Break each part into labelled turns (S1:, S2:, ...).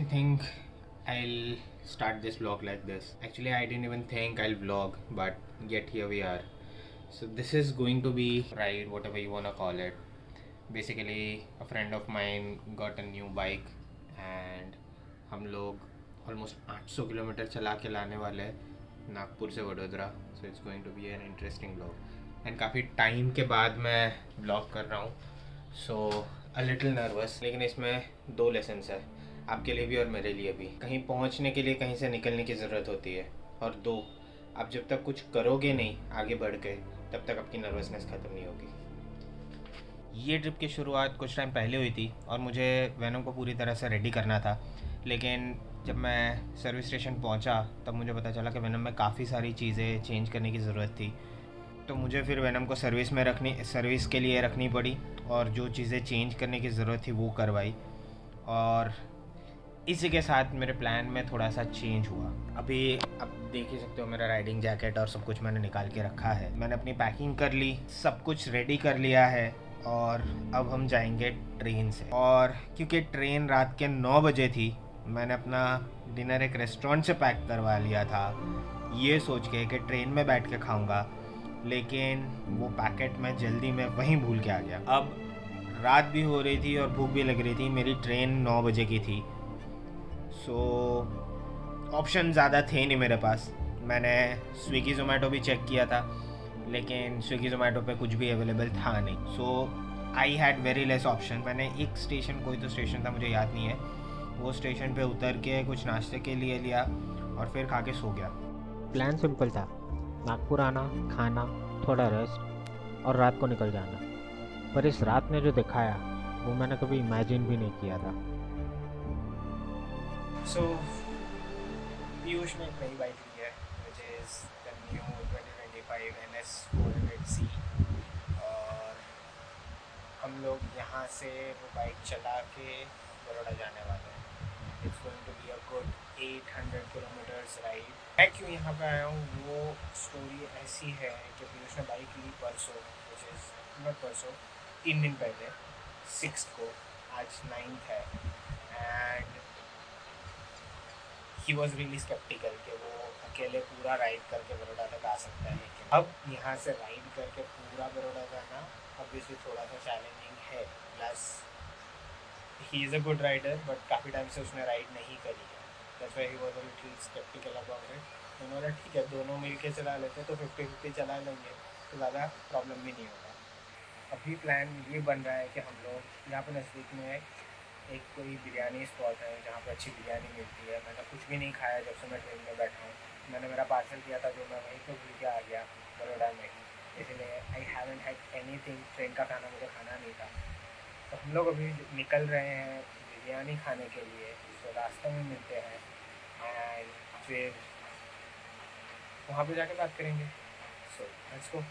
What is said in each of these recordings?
S1: didn't think I'll start this vlog like this. Actually, I didn't even think I'll vlog, but yet here we are. So this is going to be ride, whatever you wanna call it. Basically, a friend of mine got a new bike and हम लोग almost 800 kilometre चला के लाने वाले हैं नागपुर से Vadodara. So it's going to be an interesting blog and काफ़ी time के बाद मैं ब्लॉग कर रहा हूँ. सो अ लिटिल नर्वस, लेकिन इसमें 2 लेसन्स है आपके लिए भी और मेरे लिए भी. कहीं पहुँचने के लिए कहीं से निकलने की ज़रूरत होती है, और 2, आप जब तक कुछ करोगे नहीं आगे बढ़ के तब तक आपकी नर्वसनेस ख़त्म नहीं होगी. ये ट्रिप की शुरुआत कुछ टाइम पहले हुई थी और मुझे वैनम को पूरी तरह से रेडी करना था. लेकिन जब मैं सर्विस स्टेशन पहुंचा तब मुझे पता चला कि वैनम में काफ़ी सारी चीज़ें चेंज करने की ज़रूरत थी. तो मुझे फिर वैनम को सर्विस के लिए रखनी पड़ी और जो चीज़ें चेंज करने की ज़रूरत थी वो करवाई. और इसी के साथ मेरे प्लान में थोड़ा सा चेंज हुआ. अभी आप देख ही सकते हो मेरा राइडिंग जैकेट और सब कुछ मैंने निकाल के रखा है. मैंने अपनी पैकिंग कर ली, सब कुछ रेडी कर लिया है और अब हम जाएंगे ट्रेन से. और क्योंकि ट्रेन रात के 9 बजे थी, मैंने अपना डिनर एक रेस्टोरेंट से पैक करवा लिया था ये सोच के कि ट्रेन में बैठ के खाऊंगा. लेकिन वो पैकेट मैं जल्दी में वहीं भूल के आ गया. अब रात भी हो रही थी और भूख भी लग रही थी. मेरी ट्रेन 9 बजे की थी. सो ऑप्शन ज़्यादा थे नहीं मेरे पास. मैंने स्विगी ज़ोमैटो भी चेक किया था, लेकिन स्विगी ज़ोमैटो पे कुछ भी अवेलेबल था नहीं. So I had very less option. मैंने एक स्टेशन, कोई तो स्टेशन था मुझे याद नहीं है, वो स्टेशन पे उतर के कुछ नाश्ते के लिए लिया और फिर खा के सो गया.
S2: प्लान सिंपल था, नागपुर आना, खाना, थोड़ा रेस्ट और रात को निकल जाना. पर इस रात ने जो दिखाया वो मैंने कभी इमेजिन भी नहीं किया था.
S1: सो पीयूष ने एक नई बाइक ली है which is the new 2025 NS 400C. और हम लोग यहाँ से वो बाइक चला के बड़ौदा जाने वाले हैं. It's going to be a good 800 kilometres ride. मैं क्यों यहाँ पे आया हूँ, वो स्टोरी ऐसी है कि पीयूष ने बाइक ली परसों, विच इज़ नॉट परसों, 3 दिन पहले 6 को. आज 9th है and he was really sceptical कि वो अकेले पूरा राइड करके बड़ौदा तक आ सकता है. अब यहाँ से राइड करके पूरा बड़ौदा जाना ऑब्वियसली थोड़ा सा चैलेंजिंग है. Plus he is a good rider but काफ़ी टाइम से उसने राइड नहीं करी है. That's why he was a little sceptical about it. उन्होंने ठीक है दोनों मिल के चला लेते तो 50-50 चला लेंगे तो ज़्यादा प्रॉब्लम भी नहीं होगा. अभी प्लान ये बन रहा है कि हम लोग यहाँ पर नज़दीक में एक कोई बिरयानी स्पॉट है जहाँ पे अच्छी बिरयानी मिलती है. मैंने कुछ भी नहीं खाया जब से मैं ट्रेन में बैठा हूँ. मैंने मेरा पार्सल किया था जो मैं वहीं पे भूल के आ गया बड़ौदा में ही, इसलिए I haven't had anything. Train का खाना मुझे खाना नहीं था. तो हम लोग अभी निकल रहे हैं बिरयानी खाने के लिए. तो रास्ते में मिलते हैं एंड फिर वहाँ पे जाके बात करेंगे. So let's go.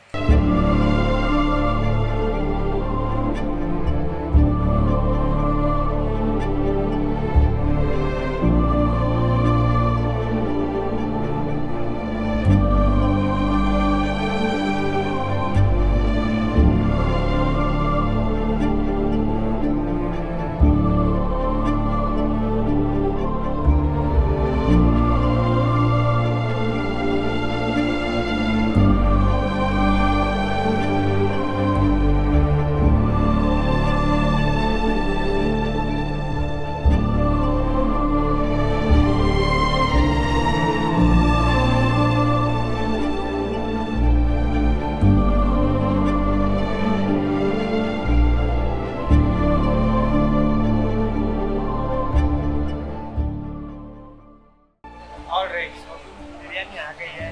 S1: Alright, so biryani आ गई है.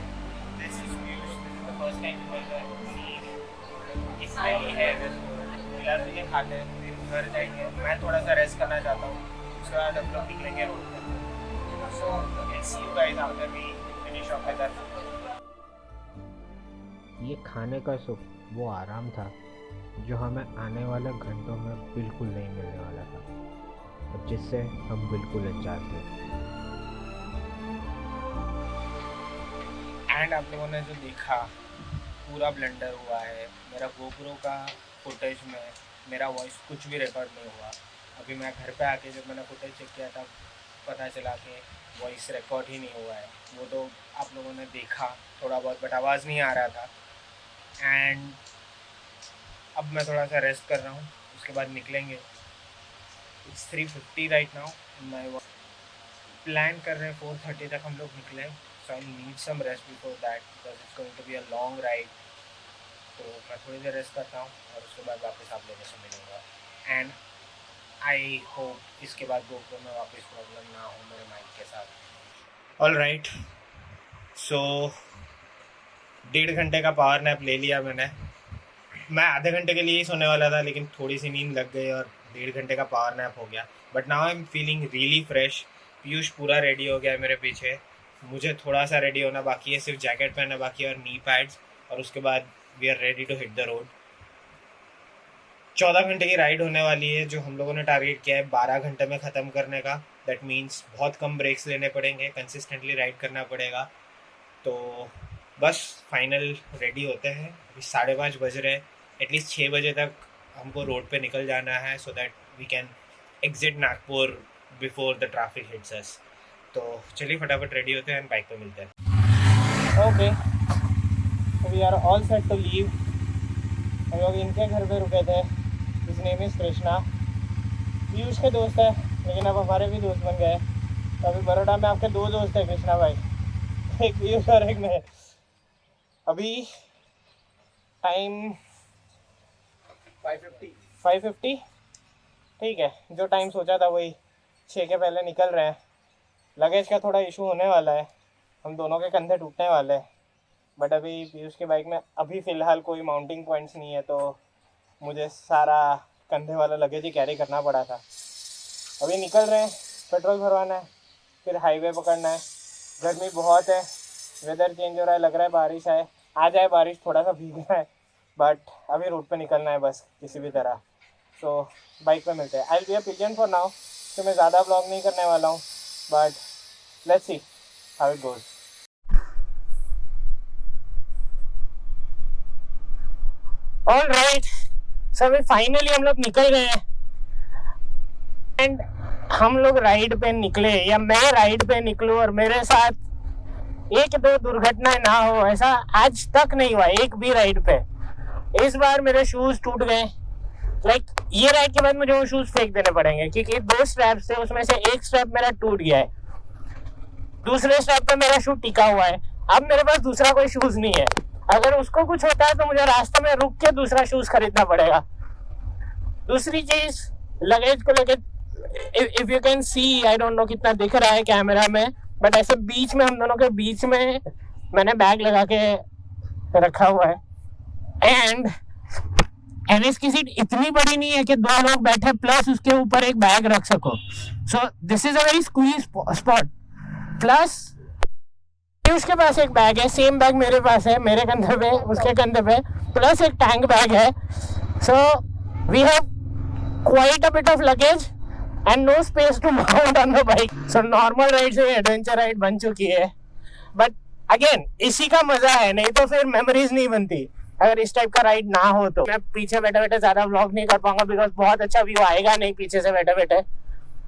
S1: This is Piyush. This is the first time you guys see. इसमें ही है फिलहाल तो ये खाते हैं, फिर घर जाएंगे. मैं थोड़ा सा रेस्ट करना चाहता हूँ, उसके बाद हम लोग निकलेंगे रोड पर. So we'll see you guys after we finish off with our food.
S2: ये खाने का सुख, वो आराम था जो हमें आने वाले घंटों में बिल्कुल नहीं मिलने वाला था और जिससे हम बिल्कुल इंतजार थे.
S1: एंड आप लोगों ने जो देखा पूरा ब्लेंडर हुआ है. मेरा गोप्रो का फुटेज में मेरा वॉइस कुछ भी रिकॉर्ड नहीं हुआ. अभी मैं घर पे आके जब मैंने फुटेज चेक किया था पता चला कि वॉइस रिकॉर्ड ही नहीं हुआ है। वो तो आप लोगों ने देखा थोड़ा बहुत, बट आवाज़ नहीं आ रहा था। एंड अब मैं थोड़ा सा रेस्ट कर रहा हूँ, उसके बाद निकलेंगे। It's 3:50 right now. मैं प्लान कर रहे हैं 4:30 तक हम लोग निकलें। So I need some rest before that because it's going to be a long ride. तो मैं थोड़ी देर रेस्ट करता हूँ और उसके बाद वापस आप लोगों से मिलूँगा। एंड आई होप इसके बाद गोप्रो में वापस प्रॉब्लम ना हो मेरे माइक के साथ। ऑल राइट, सो 1.5 घंटे का पावर नैप ले लिया मैंने। मैं आधे घंटे के लिए ही सोने वाला था, लेकिन थोड़ी सी नींद लग गई और 1.5 घंटे का पावर नैप हो गया। But now I am feeling really fresh. Piyush पूरा रेडी हो गया है मेरे पीछे। मुझे थोड़ा सा रेडी होना बाकी है, सिर्फ जैकेट पहनना बाकी है और नी पैड्स, और उसके बाद we are ready to hit the road. 14 घंटे की राइड होने वाली है, जो हम लोगों ने टारगेट किया है 12 घंटे में ख़त्म करने का। दैट मीन्स बहुत कम ब्रेक्स लेने पड़ेंगे, कंसिस्टेंटली राइड करना पड़ेगा। तो बस फाइनल रेडी होते हैं। अभी 5:30 बज रहे हैं। एटलीस्ट 6 बजे तक हमको रोड पे निकल जाना है so that we can exit Nagpur before the traffic hits us. तो चलिए फटाफट रेडी होते हैं, बाइक पे मिलते हैं। Okay, we are all set to leave. हम लोग इनके घर पे रुके थे। His name is Krishna. Piyush के दोस्त है, लेकिन अब हमारे भी दोस्त बन गए। तो अभी बड़ोड़ा में आपके 2 दोस्त हैं कृष्णा भाई, एक पीयूष और एक मैं। अभी टाइम 5:50। ठीक है, जो टाइम सोचा था वही, 6 के पहले निकल रहे हैं। लगेज का थोड़ा इशू होने वाला है, हम दोनों के कंधे टूटने वाले हैं। बट अभी पीयूष की बाइक में अभी फ़िलहाल कोई माउंटिंग पॉइंट्स नहीं है, तो मुझे सारा कंधे वाला लगेज ही कैरी करना पड़ा था। अभी निकल रहे हैं, पेट्रोल भरवाना है, फिर हाईवे पकड़ना है। गर्मी बहुत है, वेदर चेंज हो रहा है, लग रहा है बारिश आए, आ जाए बारिश, थोड़ा सा भीगना है। बट अभी रोड पे निकलना है बस किसी भी तरह। सो बाइक पे मिलते हैं। I will be a pigeon for now, तो मैं ज़्यादा ब्लॉग नहीं करने वाला हूँ, but let's see how it goes. All right, so अभी फाइनली हम लोग निकल गए हैं। एंड हम लोग राइड पे निकले, या मैं राइड पे निकलूँ और मेरे साथ 1-2 दुर्घटनाएं ना हो, ऐसा आज तक नहीं हुआ एक भी राइड पे। इस बार मेरे शूज टूट गए। ये राइड के बाद मुझे वो शूज फेंक देने पड़ेंगे, क्योंकि 2 स्ट्रैप्स थे, उसमें से एक स्ट्रैप मेरा टूट गया है, दूसरे स्ट्रैप पे मेरा शू टिका हुआ है। अब मेरे पास दूसरा कोई शूज नहीं है। अगर उसको कुछ होता है तो मुझे रास्ते में रुक के दूसरा शूज खरीदना पड़ेगा। दूसरी चीज, लगेज को लेके, if you can C, I don't know कितना दिख रहा है कैमरा में, बट ऐसे बीच में, हम दोनों के बीच में मैंने बैग लगा के रखा हुआ है। एंड एनएस की सीट इतनी बड़ी नहीं है कि 2 लोग बैठे प्लस उसके ऊपर एक बैग रख सको। So this is a very squeeze spot. Plus उसके पास एक बैग है, सेम बैग मेरे पास है, मेरे कंधे पे, उसके कंधे पे, प्लस एक टैंक बैग है। So we have quite a bit of luggage and no space to mount on the bike. So normal ride से एडवेंचर राइड बन चुकी है। बट अगेन इसी का मजा है, नहीं तो फिर मेमोरीज नहीं बनती अगर इस टाइप का राइड ना हो तो। मैं पीछे बैठे बैठे ज्यादा व्लॉग नहीं कर पाऊंगा बिकॉज बहुत अच्छा व्यू आएगा नहीं पीछे से बैठे बैठे,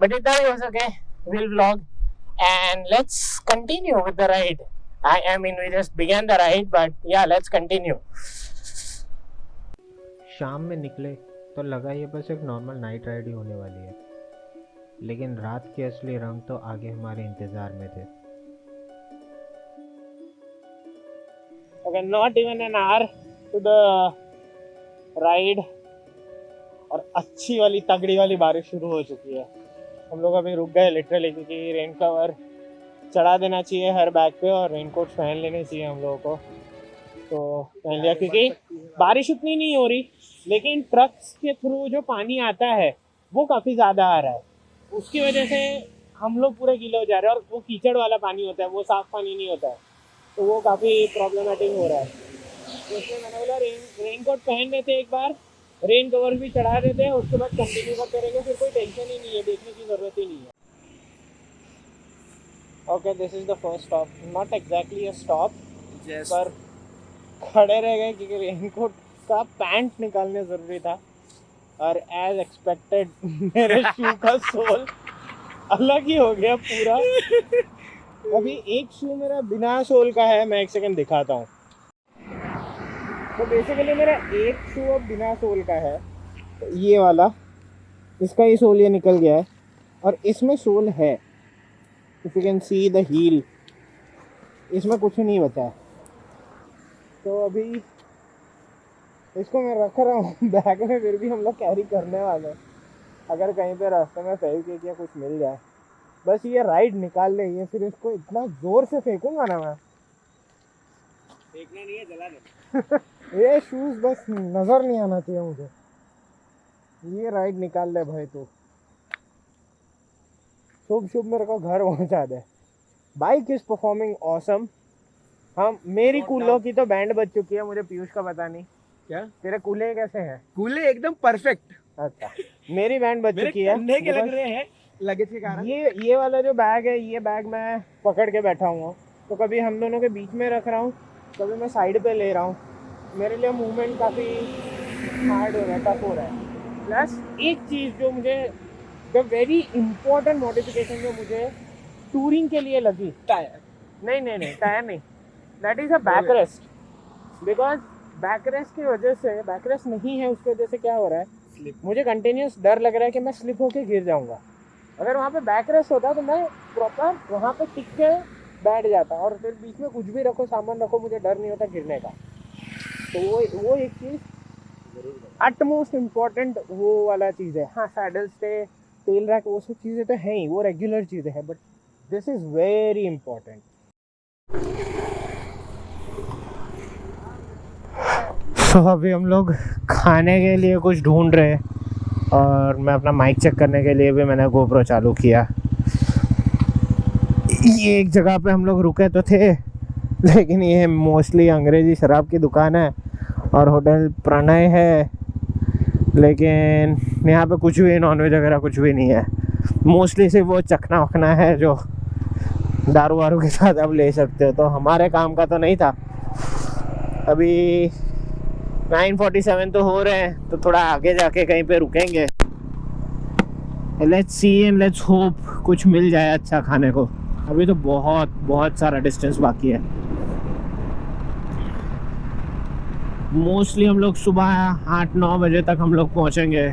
S1: बट इतना भी हो सके will vlog and let's continue with the ride. I mean we just began the ride, but yeah, let's continue.
S2: शाम में निकले तो लगा ये बस एक नॉर्मल नाइट राइड ही होने वाली है, लेकिन रात के असली रंग तो आगे हमारे इंतज़ार में थे।
S1: Okay, not even an hour to the ride और अच्छी वाली तगड़ी वाली बारिश शुरू हो चुकी है। हम लोग अभी रुक गए लिटरली, क्योंकि रेन कवर चढ़ा देना चाहिए हर बैग पे और रेनकोट पहन लेने चाहिए हम लोगों को। तो पहन लिया, क्योंकि बारिश उतनी नहीं हो रही, लेकिन ट्रक्स के थ्रू जो पानी आता है वो काफ़ी ज़्यादा आ रहा है। उसकी वजह से हम लोग पूरे गीले हो जा रहे हैं, और वो कीचड़ वाला पानी होता है, वो साफ़ पानी नहीं होता है, तो वो काफ़ी प्रॉब्लमेटिक हो रहा है। तो इसलिए मैंने बोला रेनकोट पहन लेते, एक बार रेन कवर भी चढ़ा देते हैं, उसके बाद कंटिन्यू करते रहेंगे, फिर कोई टेंशन ही नहीं है, देखने की ज़रूरत ही नहीं है। Okay, this is the first stop. Not exactly a stop, पर खड़े रह गए क्योंकि रेनकोट का पैंट निकालने ज़रूरी था, और एज एक्सपेक्टेड मेरे शू का सोल
S2: अलग ही हो गया पूरा। अभी एक शू मेरा बिना सोल का है, मैं एक सेकंड दिखाता हूँ। तो बेसिकली मेरा एक शू अब बिना सोल का है, तो ये वाला, इसका ही सोल ये निकल गया है और इसमें सोल है। If you can see the heel, इसमें कुछ नहीं बचा है। तो अभी इसको मैं रख रहा हूँ बैग में, फिर भी हम लोग कैरी करने वाले हैं। अगर कहीं पे रास्ते में फेविक्विक या कुछ मिल जाए, बस ये राइड निकाल ले, ये फिर इसको इतना जोर से फेंकूंगा ना मैं,
S3: फेंकना नहीं है, जला दे।
S2: ये शूज बस नजर नहीं आना चाहिए मुझे। ये राइड निकाल ले भाई तू, शुभ शुभ मेरे को घर पहुंचा दे। Bike is performing awesome. हम मेरी कूलों की तो बैंड बज चुकी है, मुझे पीयूष का पता नहीं।
S3: क्या
S2: तेरे कूले कैसे हैं?
S3: कूले एकदम परफेक्ट।
S2: अच्छा, मेरी बैंड बज चुकी है।
S3: कंधे के लग रहे हैं लगेज के कारण।
S2: ये वाला जो बैग है, ये बैग मैं पकड़ के बैठा हूँ, तो कभी हम दोनों के बीच में रख रहा हूँ, कभी मैं साइड पे ले रहा हूँ। मेरे लिए मूवमेंट काफ़ी हार्ड हो रहा है, टफ हो रहा है। प्लस एक चीज़ जो मुझे, द वेरी इंपॉर्टेंट मॉडिफिकेशन जो मुझे टूरिंग के लिए लगी,
S3: टायर
S2: नहीं टायर नहीं, that is a back rest. Because back rest की वजह से, बैक रेस्ट नहीं है उसकी वजह से क्या हो रहा है, मुझे कंटिन्यूस डर लग रहा है कि मैं स्लिप होके गिर जाऊंगा। अगर वहाँ पे बैक रेस्ट होता तो मैं प्रॉपर वहाँ पे टिक के बैठ जाता, और फिर बीच में कुछ भी रखो, सामान रखो, मुझे डर नहीं होता गिरने का। तो वो एक चीज़ अटमोस्ट इम्पॉर्टेंट वो वाला चीज़ है। हाँ, सैडल स्टे, टेल रैक, वो सब चीज़ें तो हैं ही, वो रेगुलर चीज़ें हैं, but this is very important. तो अभी हम लोग खाने के लिए कुछ ढूंढ रहे हैं, और मैं अपना माइक चेक करने के लिए भी मैंने गोप्रो चालू किया। ये एक जगह पे हम लोग रुके तो थे, लेकिन ये मोस्टली अंग्रेज़ी शराब की दुकान है और होटल प्रणय है, लेकिन यहाँ पे कुछ भी नॉनवेज वगैरह कुछ भी नहीं है। मोस्टली सिर्फ वो चखना वखना है जो दारू वारू के साथ आप ले सकते हो। तो हमारे काम का तो नहीं था। अभी 9:47 तो हो रहे हैं, तो थोड़ा आगे जाके कहीं पे रुकेंगे। Let's see and let's hope कुछ मिल जाए अच्छा खाने को। अभी तो बहुत सारा डिस्टेंस बाकी है। मोस्टली हम लोग सुबह 8-9 बजे तक हम लोग पहुंचेंगे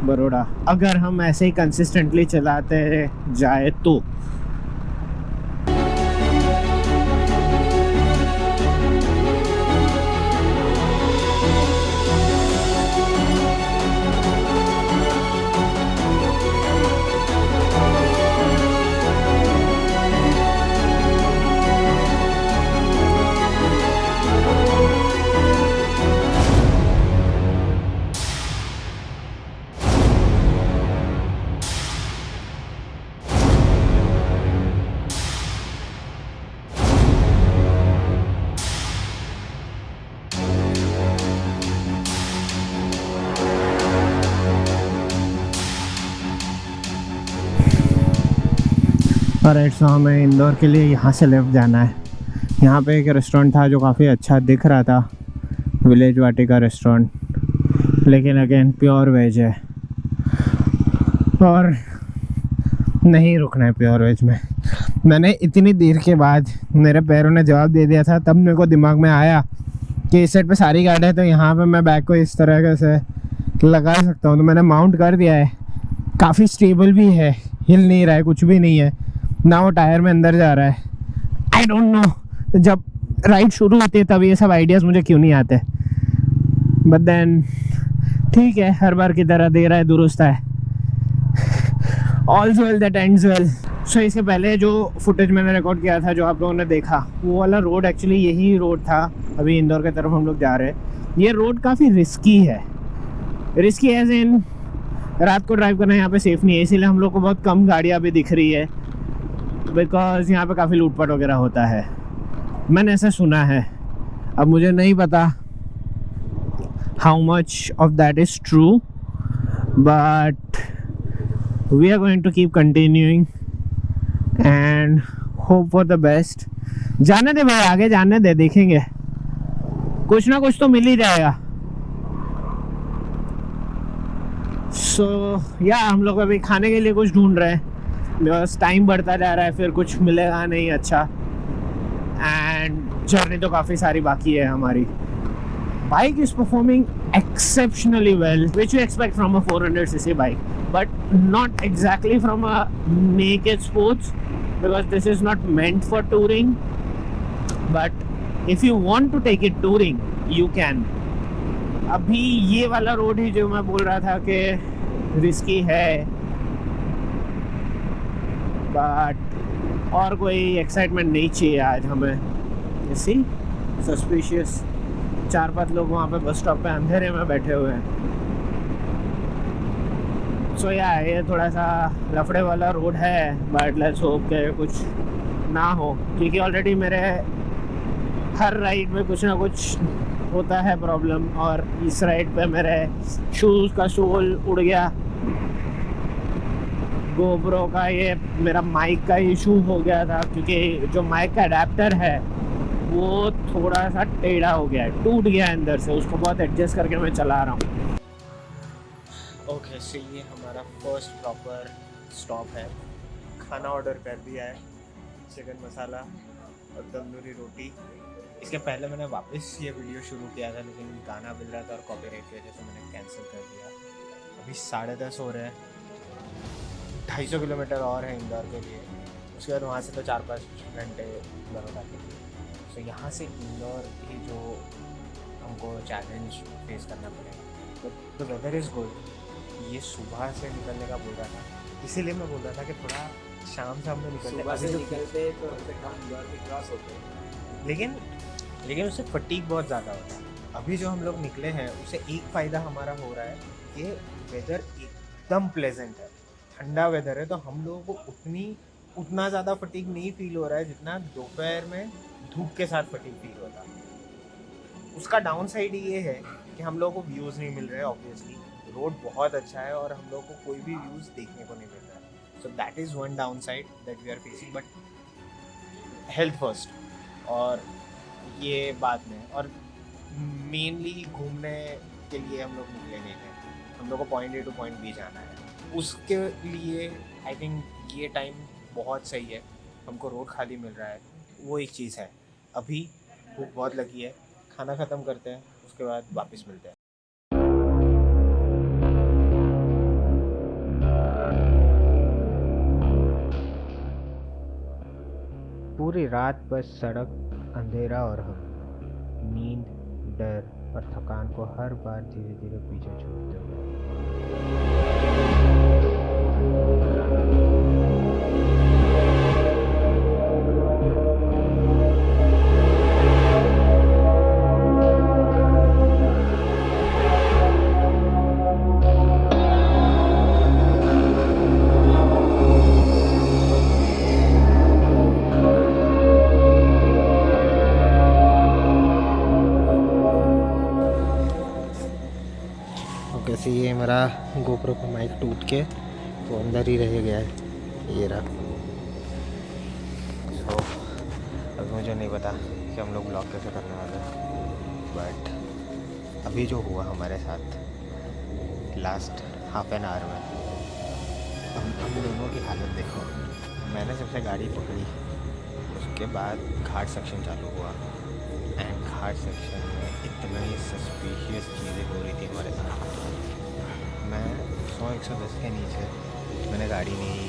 S2: बड़ौदा, अगर हम ऐसे ही कंसिस्टेंटली चलाते जाए तो। ऑलराइट, सो हमें इंदौर के लिए यहाँ से लेफ्ट जाना है। यहाँ पे एक रेस्टोरेंट था जो काफ़ी अच्छा दिख रहा था, विलेज वाटिका रेस्टोरेंट, लेकिन अगेन प्योर वेज है और नहीं रुकना है प्योर वेज में। मैंने इतनी देर के बाद, मेरे पैरों ने जवाब दे दिया था, तब मेरे को दिमाग में आया कि इस साइड पे सारी गाड़ी है, तो यहाँ पे मैं बैग को इस तरह से लगा सकता हूँ। तो मैंने माउंट कर दिया है, काफ़ी स्टेबल भी है, हिल नहीं रहा है, कुछ भी नहीं है ना, वो टायर में अंदर जा रहा है। आई डोंट नो, जब राइड शुरू होती है तब ये सब आइडियाज़ मुझे क्यों नहीं आते, बट देन ठीक है, हर बार की तरह दे रहा है, दुरुस्त है। ऑल्स वेल दैट एंड्स वेल। सो इसके पहले जो फुटेज मैंने रिकॉर्ड किया था, जो आप लोगों ने देखा, वो वाला रोड एक्चुअली यही रोड था। अभी इंदौर की तरफ हम लोग जा रहे हैं। ये रोड काफ़ी रिस्की है, रिस्की एज इन रात को ड्राइव करना यहाँ पे सेफ़ नहीं है, इसीलिए हम लोग को बहुत कम गाड़ियाँ भी दिख रही है, बिकॉज यहाँ पे काफ़ी लूटपाट वगैरह होता है, मैंने ऐसा सुना है। अब मुझे नहीं पता how much of that is true, but we are going to keep continuing and hope for the best. जाने दे भाई, आगे जाने दे, देखेंगे, कुछ ना कुछ तो मिल ही जाएगा। सो या हम लोग अभी खाने के लिए कुछ ढूंढ रहे हैं। बस टाइम बढ़ता जा रहा है, फिर कुछ मिलेगा नहीं अच्छा, एंड जर्नी तो काफ़ी सारी बाकी है हमारी. Bike is performing exceptionally well, which you expect from a 400cc bike, but not exactly from a naked sports, because this is not meant for touring. But if you want to take it touring, you can. अभी ये वाला road ही जो मैं बोल रहा था कि risky है, बट और कोई एक्साइटमेंट नहीं चाहिए आज हमें. इसी सस्पिशियस 4-5 लोग वहाँ पे बस स्टॉप पे अंधेरे में बैठे हुए हैं. सो ये थोड़ा सा लफड़े वाला रोड है, बट लेट्स होप के कुछ ना हो, क्योंकि ऑलरेडी मेरे हर राइड में कुछ ना कुछ होता है प्रॉब्लम. और इस राइड पे मेरे शूज़ का सोल उड़ गया, गोप्रो का ये मेरा माइक का इशू हो गया था, क्योंकि जो माइक का अडेप्टर है वो थोड़ा सा टेढ़ा हो गया है, टूट गया है अंदर से. उसको बहुत एडजस्ट करके मैं चला रहा हूँ. ओके, सो ये हमारा फर्स्ट प्रॉपर स्टॉप है. खाना ऑर्डर कर दिया है, चिकन मसाला और तंदूरी रोटी. इसके पहले मैंने वापस ये वीडियो शुरू किया था, लेकिन गाना बज रहा था और कॉपीराइट की वजह से मैंने कैंसिल कर दिया. अभी 10:30 हो रहे हैं. 250 किलोमीटर और है इंदौर के लिए. उसके बाद वहाँ से तो 4-5 घंटे बरोदा के लिए. तो यहाँ से इंदौर ही जो हमको चैलेंज फेस करना पड़ेगा. तो वेदर इज़ गुड. ये सुबह से निकलने का बोल रहा था, इसीलिए मैं बोल रहा था कि थोड़ा शाम से हम लोग निकलते तो इंदौर के क्रॉस होते हैं, लेकिन उससे फटीग बहुत ज़्यादा होता है. अभी जो हम लोग निकले हैं उससे एक फ़ायदा हमारा हो रहा है कि वेदर एकदम प्लेजेंट है, ठंडा वेदर है. तो हम लोगों को उतना ज़्यादा फटीग नहीं फील हो रहा है जितना दोपहर में धूप के साथ फटीग फील होता. उसका डाउन साइड ये है कि हम लोगों को व्यूज़ नहीं मिल रहे हैं. ऑब्वियसली रोड बहुत अच्छा है और हम लोगों को कोई भी व्यूज़ देखने को नहीं मिल रहा है. So that is one downside that we are facing. But health first, और ये बाद में. और मेनली घूमने के लिए हम लोग निकले नहीं थे. हम लोग को point A to point B जाना है. उसके लिए आई थिंक ये टाइम बहुत सही है. हमको रोड खाली मिल रहा है, वो एक चीज़ है. अभी भूख बहुत लगी है, खाना ख़त्म करते हैं, उसके बाद वापस मिलते हैं. पूरी रात बस सड़क, अंधेरा और हम. नींद, डर और थकान को हर बार धीरे धीरे पीछे छोड़ते हुए. कैसे ये मेरा गोप्रो का माइक टूट के तो अंदर ही रह गया है, ये रहा. तो अभी मुझे नहीं पता कि हम लोग ब्लॉग कैसे करने वाले हैं, बट अभी जो हुआ हमारे साथ लास्ट हाफ एन आवर में, हम दोनों की हालत देखो. मैंने सबसे गाड़ी पकड़ी, उसके बाद घाट सेक्शन चालू हुआ, एंड घाट सेक्शन में इतनी सस्पिशियस चीज़ें हो रही थी हमारे साथ. मैं 100-110 के नीचे मैंने गाड़ी नहीं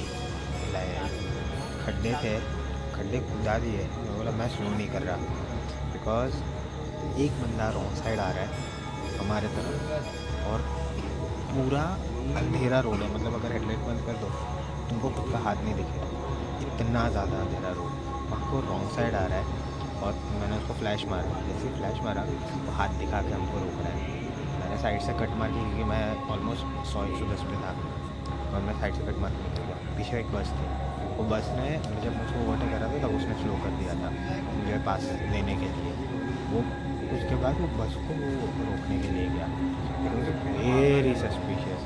S2: हिलाई. खड्डे थे, खड्डे कूदा दिए. मैं बोला मैं स्लो नहीं कर रहा, बिकॉज एक बंदा रॉन्ग साइड आ रहा है हमारे तरफ, और पूरा अंधेरा रोड है. मतलब अगर हेडलाइट बंद कर दो तुमको खुद का हाथ नहीं दिखेगा, इतना ज़्यादा अंधेरा रोड. वहाँ को रॉन्ग साइड आ रहा है, और मैंने उसको फ्लैश मारा. जैसे ही फ्लैश मारा तो हाथ दिखा के हमको रोक रहा है. मैंने साइड से कट मार दी, क्योंकि मैं ऑलमोस्ट 100-110 पे था, और मैं साइड से कट मार के निकल गया. पीछे एक बस थी, वो बस ने जब मुझको ओवरटेक करा था तब उसने स्लो कर दिया था मुझे पास लेने के लिए. वो उसके बाद वो बस को वो रोकने के लिए गया. Very suspicious.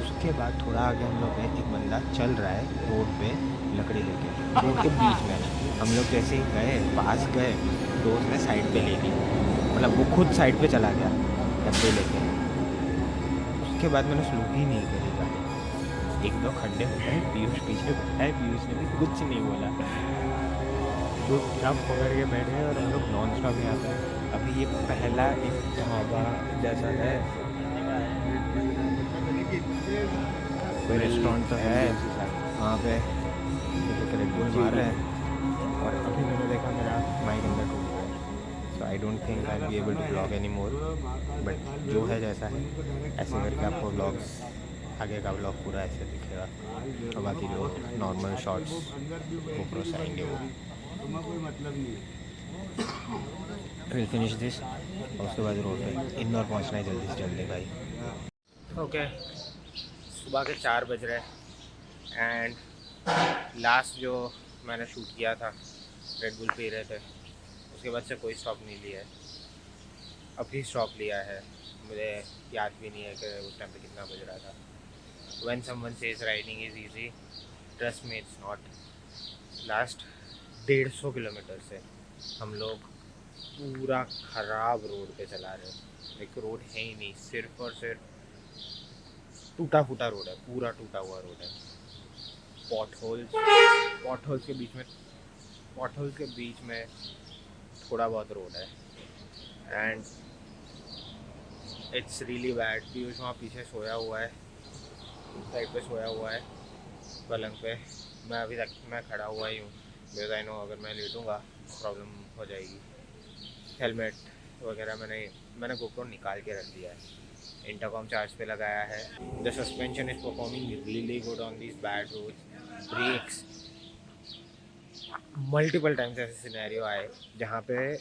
S2: उसके बाद थोड़ा आगे हम लोग गए, एक बंदा चल रहा है रोड पे लकड़ी लेके, रोड के बीच में. हम लोग जैसे ही गए, पास गए, तो उसने साइड पे ले ली. मतलब वो खुद साइड पे चला गया डब्बे लेके. उसके बाद मैंने स्लो ही नहीं करी गाड़ी. एक दो खड्डे होते हैं, पीयूष पीछे बैठा है, पीयूष ने भी कुछ नहीं बोला, चुपचाप पकड़ के बैठे और हम लोग नॉन स्टॉप यहाँ पे। अभी ये पहला एक ढाबा जैसा है, कोई रेस्टोरेंट तो है वहाँ पे, एक रेड बुल मार रहे हैं और अभी मैंने देखा मेरा माइक अंदर टूट गया। So I don't think I be able to blog any more, but जो है जैसा है ऐसे करके आपको ब्लॉग्स, आगे का ब्लॉग पूरा ऐसे दिखेगा और बाकी जो नॉर्मल शॉर्ट्स वो पूरा से आएंगे वो। विल फिनिश दिस और उसके बाद रोड पे इंदौर पहुंचना है जल्दी से जल्दी भाई।
S1: ओके, सुबह के 4 बज रहे एंड लास्ट जो मैंने शूट किया था रेड बुल पी रहे थे, उसके बाद से कोई स्टॉप नहीं लिया है। अभी स्टॉप लिया है, मुझे याद भी नहीं है कि उस टाइम पे कितना बज रहा था। When someone says riding is easy, trust me it's not. Last 150 kilometre से हम लोग पूरा ख़राब रोड पे चला रहे हैं। एक रोड है ही नहीं, सिर्फ और सिर्फ टूटा फूटा रोड है, पूरा टूटा हुआ रोड है। पॉटहोल्स के बीच में थोड़ा बहुत रोड है and it's really bad. Piyush वहाँ पीछे सोया हुआ है, साइड पे सोया हुआ है पलंग पे। मैं अभी तक खड़ा हुआ ही हूँ, बिकॉज आई नो अगर मैं लेटूँगा प्रॉब्लम हो जाएगी। हेलमेट वगैरह मैंने गोप्रो निकाल के रख दिया है, इंटरकॉम चार्ज पे लगाया है। The suspension is performing really good on this bad roads. Brakes multiple times ऐसे सिनेरियो आए जहाँ पे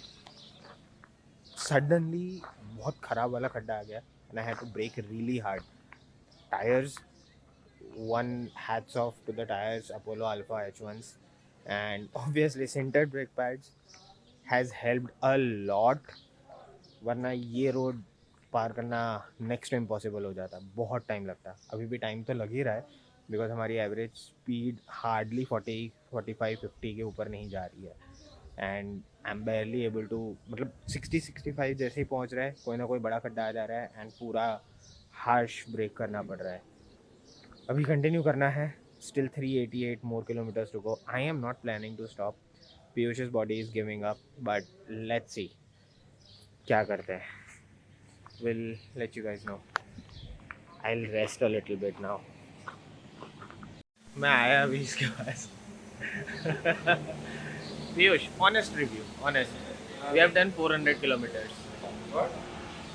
S1: सडनली बहुत ख़राब वाला खड्डा आ गया and I had to brake really hard. Tyres, one hats off to the tires, Apollo Alpha H1s, and obviously sintered brake pads has helped a lot, वरना ये रोड पार करना नेक्स्ट टाइम पॉसिबल हो जाता, बहुत टाइम लगता। अभी भी time तो लग ही रहा है बिकॉज हमारी एवरेज स्पीड हार्डली 40, 45, 50 के ऊपर नहीं जा रही है and I am barely able to, मतलब 60, 65 जैसे ही पहुंच रहा है कोई ना कोई बड़ा खड्डा आ जा रहा है एंड पूरा हार्श ब्रेक करना पड़ रहा है। अभी कंटिन्यू करना है, still 388 more kilometres to go. I am not planning to stop, Piyush's body is giving up, but let's see क्या करते हैं। Will let you guys know. I will rest a little bit now. मैं आया अभी इसके पास। Piyush, honest review, honest, we have done 400 kilometres.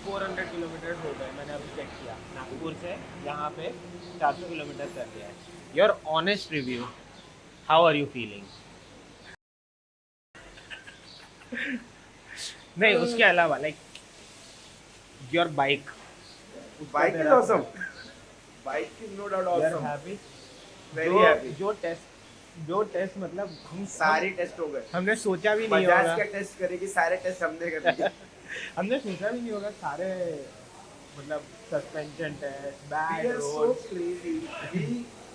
S1: 400 kilometres हो गए, मैंने अभी चेक किया, नागपुर से यहाँ पे 400 किलोमीटर कर दिया है। Your honest review, how are you feeling? नहीं, उसके अलावा like your bike
S3: is awesome, bike is no doubt awesome,
S1: happy,
S3: very happy.
S1: जो टेस्ट मतलब हम
S3: सारे टेस्ट हो गए,
S1: हमने सोचा भी नहीं
S3: बजाज
S1: होगा,
S3: का टेस्ट करेगी, सारे टेस्ट हमने कर दिए।
S1: हमने सोचा भी नहीं होगा सारे, मतलब suspension test,
S3: We
S1: bad
S3: are so
S1: road.
S3: crazy.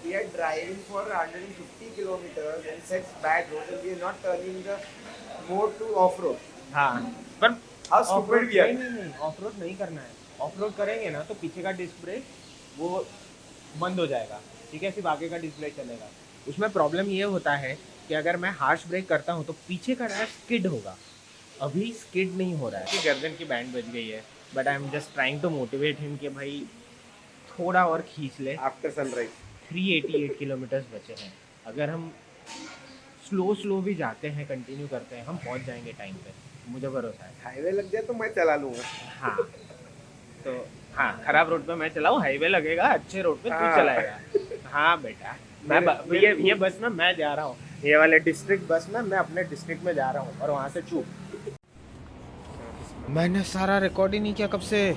S3: We are driving for 150 kilometers and such bad roads, and we are not turning the mode to off road.
S1: हाँ, पर
S3: How
S1: of road
S3: stupid we are.
S1: नहीं, of road नहीं करना है। Of road करेंगे ना तो पीछे का डिस्क ब्रेक वो बंद हो जाएगा, ठीक है, सिर्फ आगे का डिस्क ब्रेक चलेगा। उसमें प्रॉब्लम ये होता है कि अगर मैं हार्श ब्रेक करता हूँ तो पीछे का टायर स्किड होगा। अभी स्किड नहीं हो रहा है, कि गर्दन की बैंड बज गई है, but I am just trying to motivate him कि भाई थोड़ा और खींच ले।
S3: After sunrise.
S1: 388 किलोमीटर्स बचे हैं, अगर हम स्लो भी जाते हैं, कंटिन्यू करते हैं, हम पहुंच जाएंगे टाइम पे, मुझे भरोसा है।
S3: हाईवे लग जाए तो मैं चला लूंगा।
S1: हाँ, तो हाँ, खराब रोड पे मैं चलाऊँ, हाईवे लगेगा, अच्छे रोड पे तू
S3: हाँ।
S1: चलाएगा। हाँ बेटा, ये बस में मैं जा रहा हूँ, ये वाले डिस्ट्रिक्ट बस में मैं अपने डिस्ट्रिक्ट में जा रहा हूँ और वहाँ से चूप। मैंने सारा रिकॉर्ड ही नहीं किया कब से,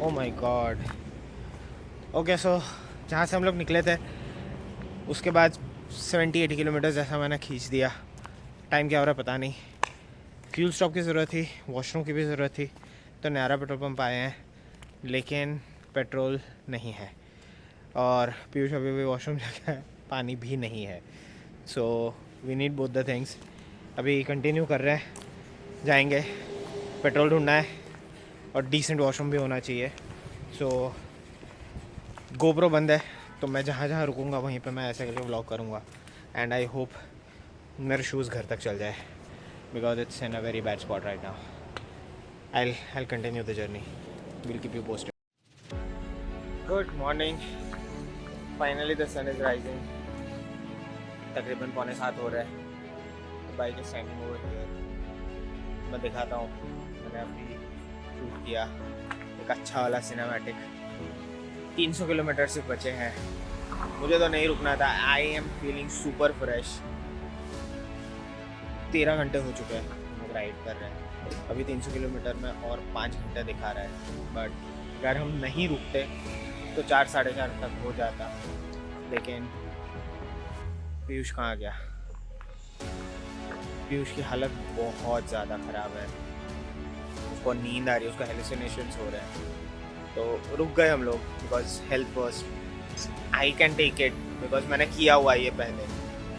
S1: ओ माय गॉड। ओके, सो जहाँ से हम लोग निकले थे उसके बाद 70-80 किलोमीटर जैसा मैंने खींच दिया। टाइम क्या हो रहा है पता नहीं। फ्यूल स्टॉप की ज़रूरत थी, वॉशरूम की भी ज़रूरत थी, तो नयारा पेट्रोल पंप आए हैं, लेकिन पेट्रोल नहीं है और पीयूष अभी भी वॉशरूम जाके है, पानी भी नहीं है। So we need both the things. अभी कंटिन्यू कर रहे हैं, जाएंगे, पेट्रोल ढूंढना है और डिसेंट वॉशरूम भी होना चाहिए। सो गोप्रो बंद है, तो मैं जहाँ जहाँ रुकूँगा वहीं पे मैं ऐसे करके व्लॉग करूँगा एंड आई होप मेरे शूज़ घर तक चल जाए because it's in a very bad spot right now. I'll continue the journey. We'll keep you posted. Good morning. Finally the sun is rising. तकरीबन 6:45 हो रहा है. Bike is standing over here. मैं दिखाता हूँ. मैंने अभी शूट किया एक अच्छा वाला सिनेमैटिक. 300 किलोमीटर सिर्फ बचे हैं. मुझे तो नहीं रुकना था. I am feeling super fresh. 13 घंटे हो चुके हैं हम राइड कर रहे हैं. अभी 300 किलोमीटर में और 5 घंटे दिखा रहा है. बट अगर हम नहीं रुकते तो 4 साढ़े 4 तक हो जाता. लेकिन पीयूष कहाँ गया? पीयूष की हालत बहुत ज़्यादा ख़राब है. उसको नींद आ रही है. उसका हेलुसिनेशंस हो रहे हैं. तो रुक गए हम लोग because health first. I can take it because मैंने किया हुआ है ये पहले.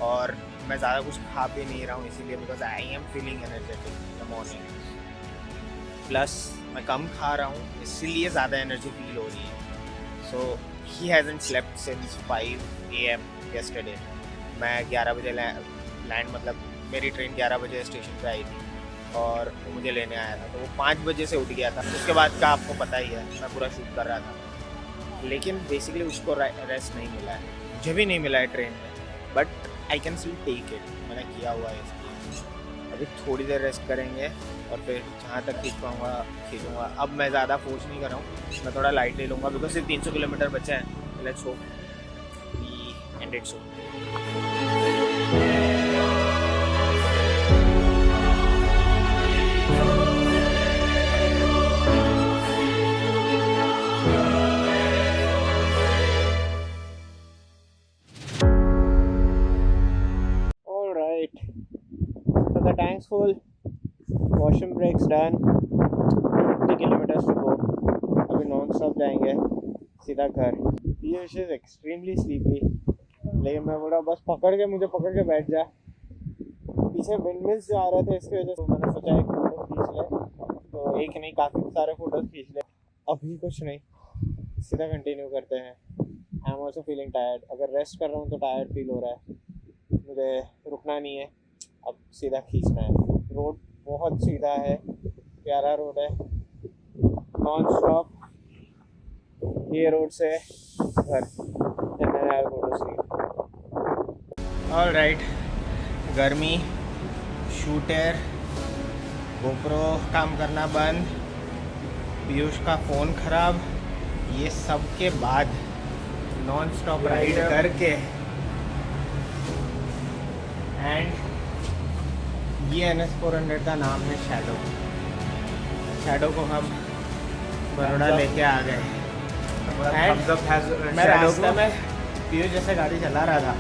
S1: और मैं ज़्यादा कुछ खा भी नहीं रहा हूँ इसीलिए because I am feeling energetic in the morning. Plus मैं कम खा रहा हूँ इसीलिए ज़्यादा एनर्जी फील हो रही है. सो ही हैज़न्ट स्लेप्ट सिंस 5 AM yesterday. मैं 11 बजे लैंड मतलब मेरी ट्रेन 11 बजे स्टेशन पे आई थी और वो मुझे लेने आया था. तो वो 5 बजे से उठ गया था. उसके बाद का आपको पता ही है मैं पूरा शूट कर रहा था. लेकिन बेसिकली उसको रेस्ट नहीं मिला है. मुझे भी नहीं मिला है ट्रेन में. But I can still take it. मैंने किया हुआ है इसलिए. अभी थोड़ी देर रेस्ट करेंगे और फिर जहाँ तक खींच पाऊँगा खींचूँगा. अब मैं ज़्यादा फोर्स नहीं कर रहा हूँ. मैं थोड़ा लाइटली लूँगा बिकॉज सिर्फ 300 किलोमीटर बचे हैं. Let's hope we end it soon. All right. So the tank's full. Washroom breaks done. 50 kilometers to go. अभी नॉन स्टॉप जाएंगे सीधा घर. Piyush is extremely sleepy. लेकिन मैं बोला बस मुझे पकड़ के बैठ जा. पीछे विंड मिल्स जो आ रहे थे इसकी वजह से मैंने सोचा एक फ़ोटो खींच ले. तो एक नहीं काफ़ी सारे फ़ोटोज़ खींच ले. अभी कुछ नहीं. सीधा कंटिन्यू करते हैं. I am also feeling tired. अगर रेस्ट कर रहा हूँ तो टायर्ड फील हो रहा है. मुझे रुकना नहीं है. अब सीधा खींचना है. रोड बहुत सीधा है. प्यारा रोड है. नॉन स्टॉप ये रोड से घर. All right. गर्मी, शूटर, गोप्रो काम करना बंद, पीयूष का फ़ोन ख़राब. ये सब के बाद नॉन स्टॉप राइड करके एंड ये NS400 का नाम है शैडो. शैडो को हम बड़ौदा लेके आ गए. मैं रास्ते में पीयूष जैसे गाड़ी चला रहा था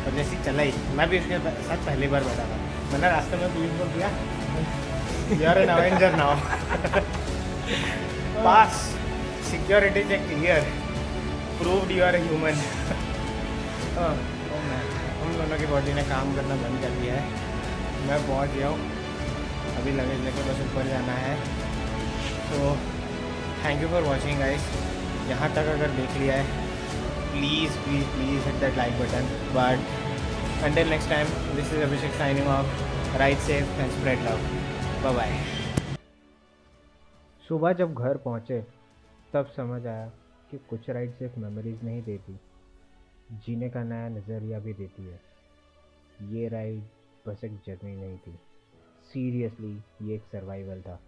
S1: और जैसे ही चलाई मैं भी उसके साथ पहली बार बैठा था. मैंने रास्ते में पीयूष को किया you are an avenger now. Pass security check clear. Proved you are a human. हम दोनों की बॉडी ने काम करना बंद कर दिया है. मैं पहुंच गया हूँ. अभी लगेज लेके बस ऊपर जाना है. तो thank you for watching guys. यहाँ तक अगर देख लिया है please please please hit that like button. But until next time this is Abhishek signing off. Ride safe and spread love. Bye bye.
S2: सुबह जब घर पहुँचे तब समझ आया कि कुछ राइड सिर्फ मेमोरीज नहीं देती, जीने का नया नज़रिया भी देती है. ये राइड बस एक जर्नी नहीं थी. सीरियसली ये एक सर्वाइवल था.